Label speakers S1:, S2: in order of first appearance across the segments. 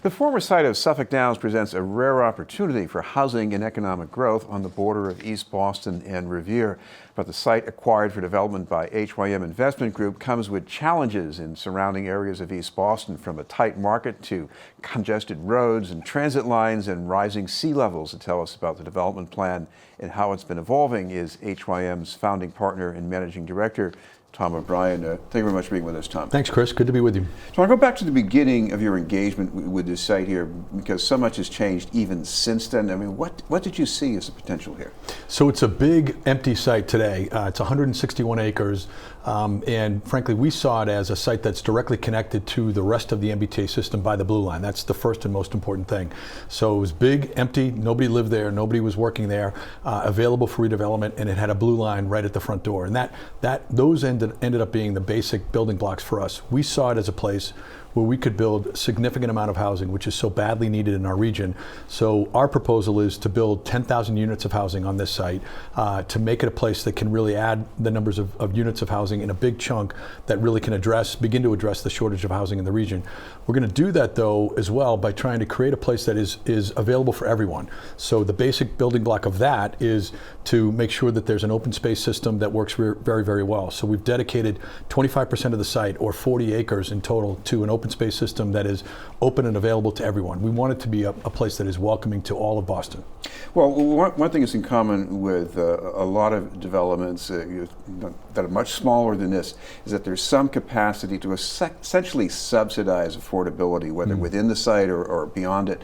S1: The former site of Suffolk Downs presents a rare opportunity for housing and economic growth on the border of East Boston and Revere. But the site, acquired for development by HYM Investment Group, comes with challenges in surrounding areas of East Boston, from a tight market to congested roads and transit lines and rising sea levels. To tell us about the development plan and how it's been evolving is HYM's founding partner and managing director, Tom O'Brien. Thank you very much for being with us, Tom.
S2: Thanks, Chris. Good to be with you.
S1: So I want to go back to the beginning of your engagement with this site here, because so much has changed even since then. I mean, what did you see as the potential here?
S2: So it's a big empty site today. It's 161 acres. And frankly, we saw it as a site that's directly connected to the rest of the MBTA system by the Blue Line. That's the first and most important thing. So it was big, empty, nobody lived there, nobody was working there, available for redevelopment, and it had a Blue Line right at the front door. And those ended up being the basic building blocks for us. We saw it as a place where we could build a significant amount of housing, which is so badly needed in our region. So our proposal is to build 10,000 units of housing on this site, to make it a place that can really add the numbers of units of housing in a big chunk that really can begin to address the shortage of housing in the region. We're going to do that, though, as well, by trying to create a place that is available for everyone. So the basic building block of that is to make sure that there's an open space system that works very, very well. So we've dedicated 25% of the site, or 40 acres in total, to an open space system that is open and available to everyone. We want it to be a place that is welcoming to all of Boston.
S1: Well, one thing that's in common with a lot of developments that are much smaller than this is that there's some capacity to essentially subsidize affordability, whether within the site or beyond it.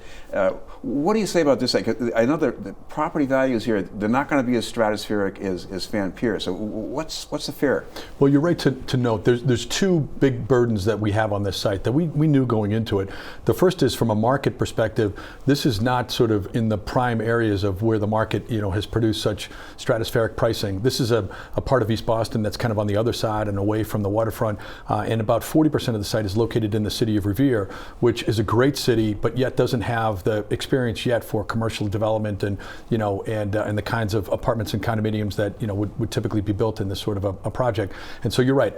S1: What do you say about this site? I know that the property values here, they're not going to be as stratospheric as Fan Pier. So what's the fare?
S2: Well, you're right to note there's two big burdens that we have on this site that we knew going into it. The first is, from a market perspective, this is not sort of in the prime areas of where the market has produced such stratospheric pricing. This is a part of East Boston that's kind of on the other side and away from the waterfront, and about 40% of the site is located in the city of Revere, which is a great city, but yet doesn't have the experience yet for commercial development and the kinds of apartments and condominiums that would typically be built in this sort of a project. And so you're right,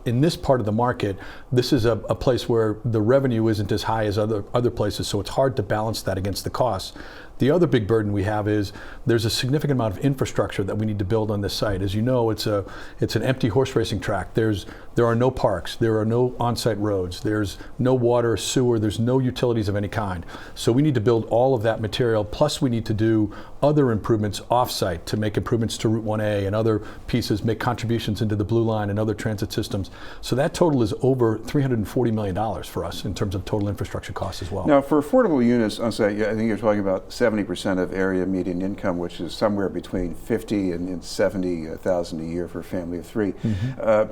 S2: in this part of the market, this is a place where the revenue isn't as high as other places, so it's hard to balance that against the costs. The other big burden we have is there's a significant amount of infrastructure that we need to build on this site. As you know, it's an empty horse racing track. There are no parks, there are no on-site roads, there's no water, sewer, there's no utilities of any kind. So we need to build all of that material, plus we need to do other improvements off-site to make improvements to Route 1A and other pieces, make contributions into the Blue Line and other transit systems. So that total is over $340 million for us in terms of total infrastructure costs as well.
S1: Now, for affordable units, I think you're talking about 70% of area median income, which is somewhere between $50,000 and $70,000 a year for a family of three.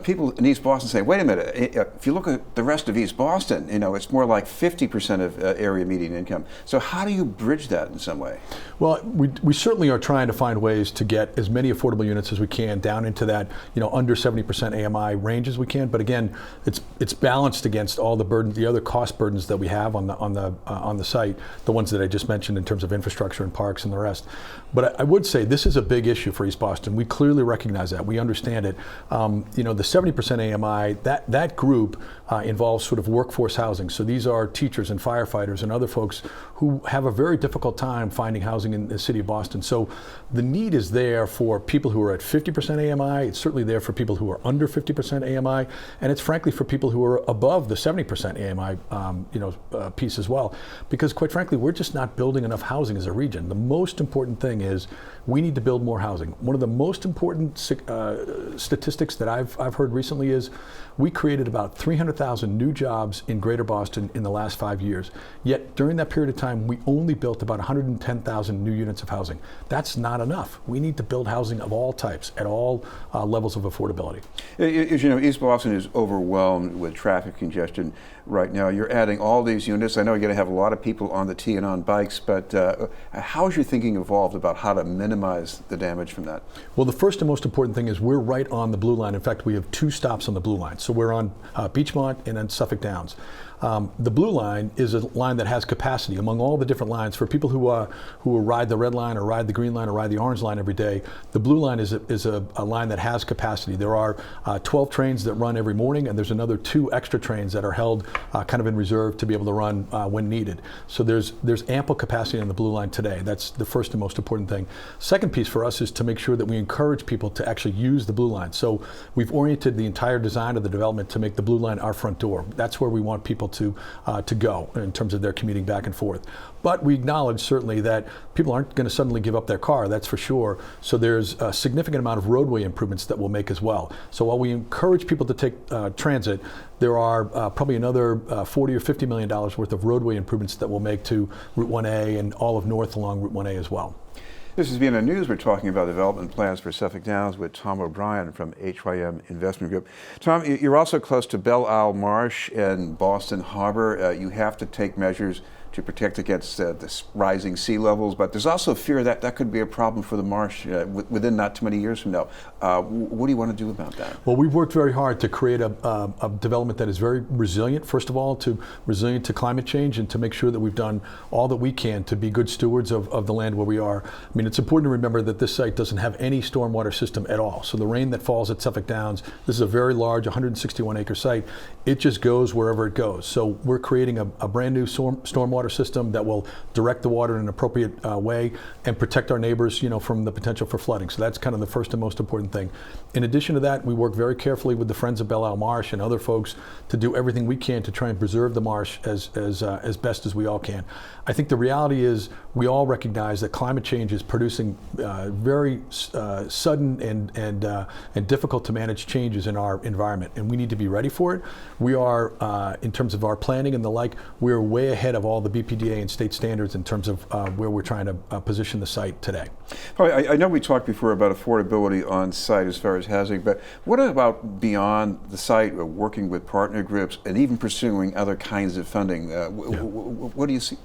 S1: People in East Boston say, wait a minute, if you look at the rest of East Boston, it's more like 50% of area median income. So how do you bridge that in some way?
S2: Well, we certainly are trying to find ways to get as many affordable units as we can down into that under 70% AMI range as we can. But again, it's balanced against all the other cost burdens that we have on the site, the ones that I just mentioned in terms of infrastructure and parks and the rest. But I would say this is a big issue for East Boston. We clearly recognize that. We understand it. The 70% AMI, that group involves sort of workforce housing. So these are teachers and firefighters and other folks who have a very difficult time finding housing in the city of Boston. So the need is there for people who are at 50% AMI. It's certainly there for people who are under 50% AMI, and it's frankly for people who are above the 70% AMI piece as well. Because quite frankly, we're just not building enough housing as a region. The most important thing is we need to build more housing. One of the most important statistics that I've heard recently is we created about 300,000 new jobs in Greater Boston in the last 5 years. Yet during that period of time, we only built about 110,000 new units of housing. That's not enough. We need to build housing of all types at all levels of affordability.
S1: As you know, East Boston is overwhelmed with traffic congestion right now. You're adding all these units. I know you're going to have a lot of people on the T and on bikes, but how has your thinking evolved about how to minimize the damage from that?
S2: Well, the first and most important thing is we're right on the Blue Line. In fact, we have 2 stops on the Blue Line. So we're on Beachmont and then Suffolk Downs. The blue line is a line that has capacity among all the different lines. For people who ride the red line or ride the green line or ride the orange line every day, the blue line is a line that has capacity. There are 12 trains that run every morning, and there's another 2 extra trains that are held kind of in reserve to be able to run when needed. So there's ample capacity on the blue line today. That's the first and most important thing. Second piece for us is to make sure that we encourage people to actually use the blue line. So we've oriented the entire design of the development to make the blue line our front door. That's where we want people to go in terms of their commuting back and forth. But we acknowledge certainly that people aren't going to suddenly give up their car, that's for sure. So there's a significant amount of roadway improvements that we'll make as well. So while we encourage people to take transit, there are probably another $40 or $50 million worth of roadway improvements that we'll make to Route 1A and all of North along Route 1A as well.
S1: This is BNN News. We're talking about development plans for Suffolk Downs with Tom O'Brien from HYM Investment Group. Tom, you're also close to Belle Isle Marsh and Boston Harbor. You have to take measures to protect against the rising sea levels, but there's also fear that that could be a problem for the marsh within not too many years from now. What do you want to do about that?
S2: Well, we've worked very hard to create a development that is very resilient, first of all, resilient to climate change, and to make sure that we've done all that we can to be good stewards of the land where we are. I mean, it's important to remember that this site doesn't have any stormwater system at all. So the rain that falls at Suffolk Downs, this is a very large 161-acre site, it just goes wherever it goes. So we're creating a brand new stormwater system that will direct the water in an appropriate way and protect our neighbors, from the potential for flooding. So that's kind of the first and most important thing. In addition to that, we work very carefully with the Friends of Belle Isle Marsh and other folks to do everything we can to try and preserve the marsh as best as we all can. I think the reality is we all recognize that climate change is producing very sudden and difficult to manage changes in our environment, and we need to be ready for it. We are, in terms of our planning and the like, we're way ahead of all the BPDA and state standards in terms of where we're trying to position the site today.
S1: I know we talked before about affordability on site as far as housing, but what about beyond the site, working with partner groups and even pursuing other kinds of funding? What do you see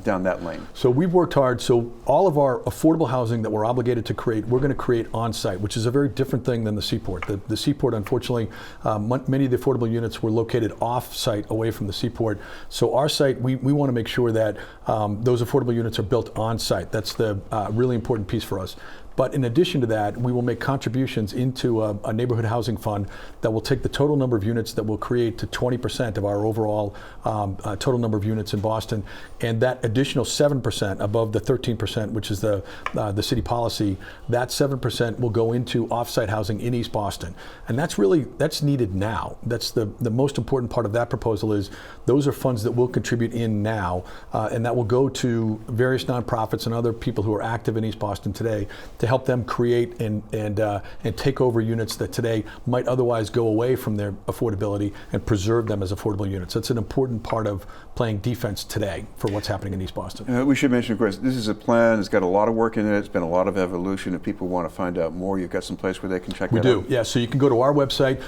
S1: down that lane? So
S2: we've worked hard. So all of our affordable housing that we're obligated to create, we're going to create on site, which is a very different thing than the seaport. The seaport, unfortunately, many of the affordable units were located off site away from the seaport. So our site, we want to make sure that those affordable units are built on site. That's the really important piece for us. But in addition to that, we will make contributions into a neighborhood housing fund that will take the total number of units that we'll create to 20% of our overall total number of units in Boston. And that additional 7% above the 13%, which is the city policy, that 7% will go into offsite housing in East Boston. And that's needed now. That's the most important part of that proposal is those are funds that we'll contribute in now, and that will go to various nonprofits and other people who are active in East Boston today to help them create and take over units that today might otherwise go away from their affordability and preserve them as affordable units. That's an important part of playing defense today for what's happening in East Boston.
S1: We should mention, of course, this is a plan. It's got a lot of work in it. It's been a lot of evolution. If people want to find out more, you've got some place where they can check that out.
S2: We do, yeah. So you can go to our website.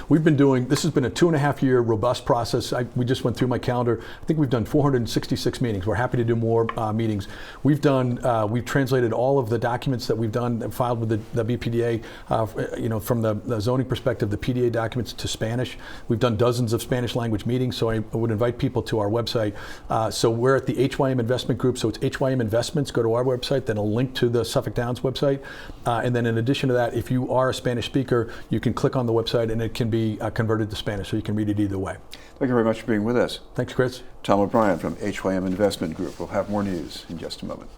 S2: This has been a 2.5-year robust process. We just went through my calendar. I think we've done 466 meetings. We're happy to do more meetings. We've translated all of the documents that we've done and filed with the BPDA, from the zoning perspective, the PDA documents to Spanish. We've done dozens of Spanish language meetings, so I would invite people to our website. So we're at the HYM Investment Group, so it's HYM Investments. Go to our website, then a link to the Suffolk Downs website. And then in addition to that, if you are a Spanish speaker, you can click on the website and it can be converted to Spanish, so you can read it either way.
S1: Thank you very much for being with us.
S2: Thanks, Chris.
S1: Tom O'Brien from HYM Investment Group. We'll have more news in just a moment.